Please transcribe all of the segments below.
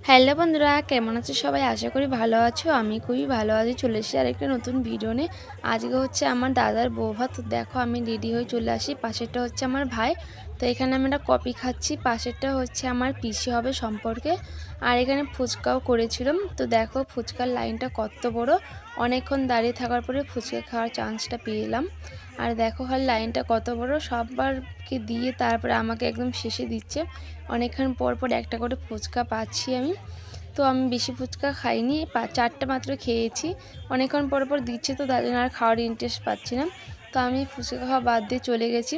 Hello বন্ধুরা, কেমন আছো সবাই? আশা করি ভালো আছো। আমি খুবই ভালো আছি। চলে এসেছি আরেকটা নতুন ভিডিও নিয়ে। আজকে হচ্ছে আমার দাদার বউ ভাত। তো দেখো আমি রেডি হয়ে চলে আসি। পাশেরটা হচ্ছে আমার ভাই। তো এখানে আমি একটা কফি খাচ্ছি। পাশেরটা হচ্ছে আমার পিসি হবে সম্পর্কে। আর এখানে ফুচকাও করেছিলাম। তো দেখো ফুচকার লাইনটা কত বড়। অনেকক্ষণ দাঁড়িয়ে থাকার পরে ফুচকা খাওয়ার চান্সটা পেলাম। আর দেখো লাইনটা কত বড়, সববারকে দিয়ে তারপরে আমাকে একদম শেষে দিচ্ছে। অনেকক্ষণ পর পর একটা করে ফুচকা পাচ্ছি আমি। তো আমি বেশি ফুচকা খাইনি, 4টা মাত্র খেয়েছি। অনেকক্ষণ পর পর দিচ্ছে, তো তার জন্য আর খাওয়ার ইন্টারেস্ট পাচ্ছি না। তো আমি ফুচকা খাওয়া বাদ দিয়ে চলে গেছি।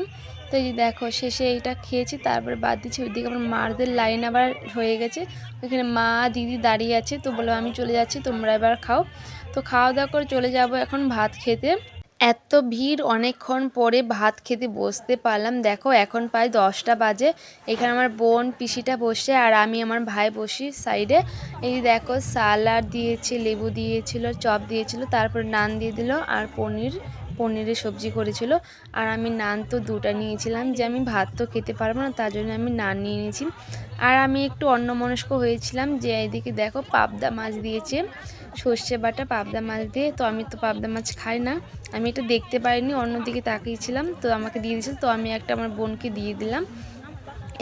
তো এই দেখো শেষে এইটা খেয়েছি, তারপরে বাদ দিচ্ছি। ওইদিকে আমার মারদের লাইন আবার হয়ে গেছে। ওইখানে মা দিদি দাঁড়িয়ে আছে। তো বললো আমি চলে যাচ্ছি, তোমরা এবার খাও। তো খাওয়া দাওয়া করে চলে যাব এখন ভাত খেতে। এত ভিড়, অনেকক্ষণ পরে ভাত খেতে বসতে পারলাম। দেখো এখন প্রায় 10টা বাজে। এখানে আমার বোন পিসিটা বসে আর আমি আমার ভাই বসি সাইডে। এই দেখো সালাড দিয়েছে, লেবু দিয়েছিল, চপ দিয়েছিল, তারপর নান দিয়ে দিল আর পনিরের সবজি করেছিল। আর আমি নান তো 2টা নিয়েছিলাম, যে আমি ভাত তো খেতে পারবো না, তার জন্য আমি নান নিয়ে নিয়েছি। আর আমি একটু অন্যমনস্ক হয়েছিলাম, যে এইদিকে দেখো পাবদা মাছ দিয়েছে, সর্ষে বাটা পাবদা মাছ দিয়ে। তো আমি তো পাবদা মাছ খাই না, আমি এটা দেখতে পারিনি, অন্যদিকে তাকিয়েছিলাম। তো আমাকে দিয়ে দিয়েছিল, তো আমি একটা আমার বোনকে দিয়ে দিলাম।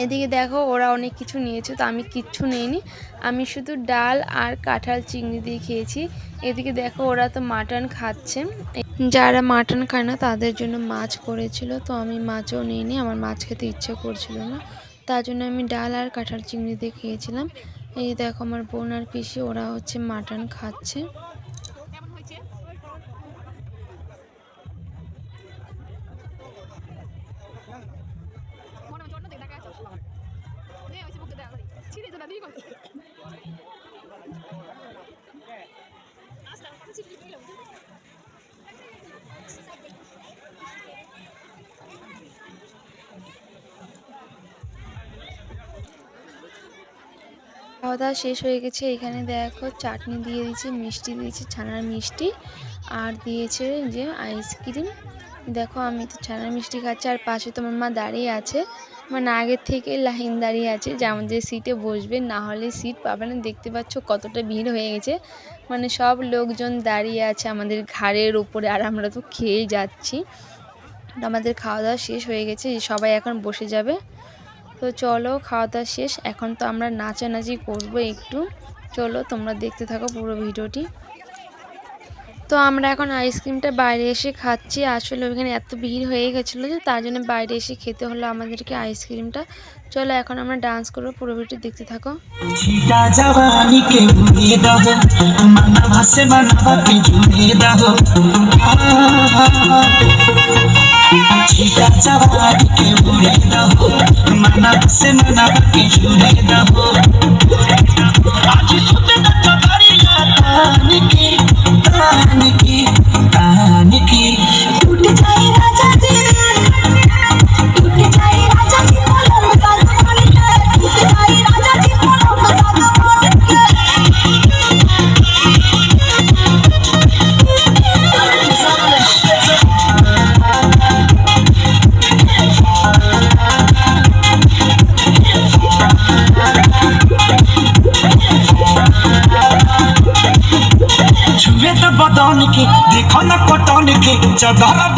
এদিকে দেখো ওরা অনেক কিছু নিয়েছে, তো আমি কিচ্ছু নিইনি। আমি শুধু ডাল আর কাঁঠাল চিংড়ি দিয়ে খেয়েছি। এদিকে দেখো ওরা তো মাটন খাচ্ছে। যারা মাটন খায় না তাদের জন্য মাছ করেছিল, তো আমি মাছও নিইনি, আমার মাছ খেতে ইচ্ছে করছিল না, তার জন্য আমি ডাল আর কাঁঠাল চিংড়ি দিয়ে খেয়েছিলাম। এই দেখো আমার বোন আর পিসি ওরা হচ্ছে মাটন খাচ্ছে। খাওয়া দাওয়া শেষ হয়ে গেছে। এখানে দেখো চাটনি দিয়ে দিয়েছে, মিষ্টি দিয়েছে, ছানার মিষ্টি, আর দিয়েছে যে আইসক্রিম। দেখো আমি তো ছানার মিষ্টি খাচ্ছি, আর পাশে তোমার মা দাঁড়িয়ে আছে, মানে আগের থেকে লাইন দাঁড়িয়ে আছে যে আমাদের সিটে বসবে, না হলে সিট পাবে না। দেখতে পাচ্ছ কতটা ভিড় হয়ে গেছে, মানে সব লোকজন দাঁড়িয়ে আছে আমাদের ঘাড়ের উপরে, আর আমরা তো খেয়েই যাচ্ছি। আমাদের খাওয়া দাওয়া শেষ হয়ে গেছে, সবাই এখন বসে যাবে। তো চলো খাওয়া দাওয়া শেষ, এখন তো আমরা নাচানাচি করবো একটু। চলো তোমরা দেখতে থাকো পুরো ভিডিওটি। তো আমরা এখন আইসক্রিমটা বাইরে এসে খাচ্ছি। আসলে ওইখানে এত ভিড় হয়ে গেছিলো, যে তার জন্য বাইরে এসে খেতে হলো আমাদেরকে আইসক্রিমটা। চলো এখন আমরা ডান্স করবো, পুরো ভিডিও দেখতে থাকো। ঝিটা চাওয়ারিকে উড়ে দাও, মানা সে মানা বাকি জুড়ে দাও। আজ শুতে দেখো দাঁড়িয়ে তানিকি তানিকি তানিকি উঠে যায় রাজা জি, উঠে যায় রাজা জি বলম কাজ মানিকে, উঠে যায় রাজা জি বলম কাজ মানিকে। छुए तो बदन के देखो न कटन के चादर